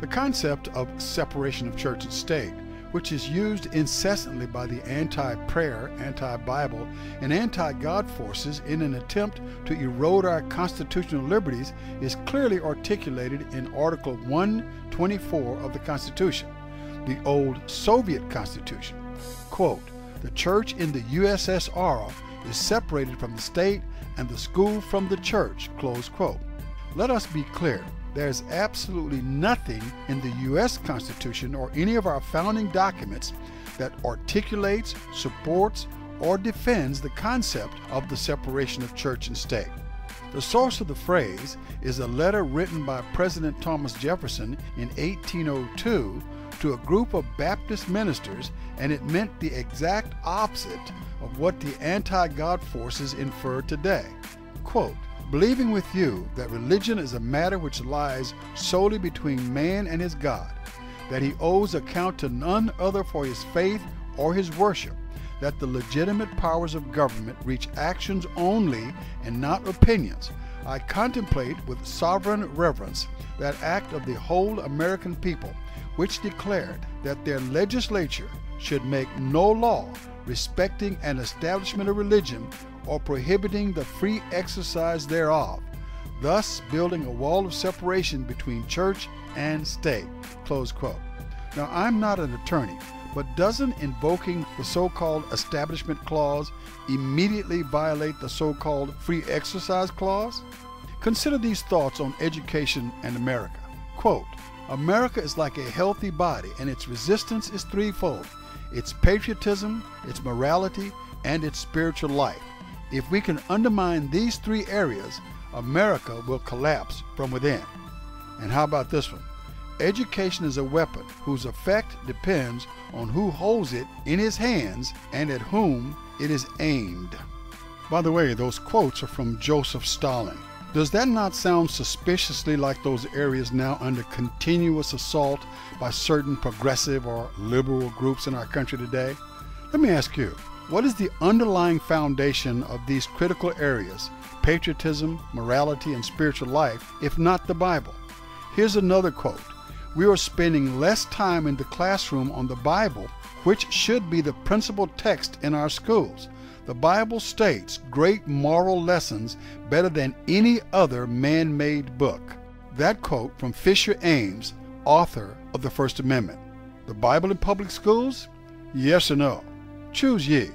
The concept of separation of church and state, which is used incessantly by the anti-prayer, anti-Bible, and anti-God forces in an attempt to erode our constitutional liberties, is clearly articulated in Article 124 of the Constitution, the old Soviet Constitution. Quote, "The church in the U.S.S.R. is separated from the state and the school from the church," close quote. Let us be clear. There is absolutely nothing in the U.S. Constitution or any of our founding documents that articulates, supports, or defends the concept of the separation of church and state. The source of the phrase is a letter written by President Thomas Jefferson in 1802 to a group of Baptist ministers, and it meant the exact opposite of what the anti-God forces infer today. Quote, "Believing with you that religion is a matter which lies solely between man and his God, that he owes account to none other for his faith or his worship, that the legitimate powers of government reach actions only and not opinions, I contemplate with sovereign reverence that act of the whole American people, which declared that their legislature should make no law respecting an establishment of religion or prohibiting the free exercise thereof, thus building a wall of separation between church and state," close quote. Now, I'm not an attorney, but doesn't invoking the so-called Establishment Clause immediately violate the so-called Free Exercise Clause? Consider these thoughts on education and America. Quote, "America is like a healthy body, and its resistance is threefold: its patriotism, its morality, and its spiritual life. If we can undermine these three areas, America will collapse from within." And how about this one? "Education is a weapon whose effect depends on who holds it in his hands and at whom it is aimed." By the way, those quotes are from Joseph Stalin. Does that not sound suspiciously like those areas now under continuous assault by certain progressive or liberal groups in our country today? Let me ask you, what is the underlying foundation of these critical areas, patriotism, morality, and spiritual life, if not the Bible? Here's another quote. "We are spending less time in the classroom on the Bible, which should be the principal text in our schools. The Bible states great moral lessons better than any other man-made book." That quote from Fisher Ames, author of the First Amendment. The Bible in public schools? Yes or no? Choose ye.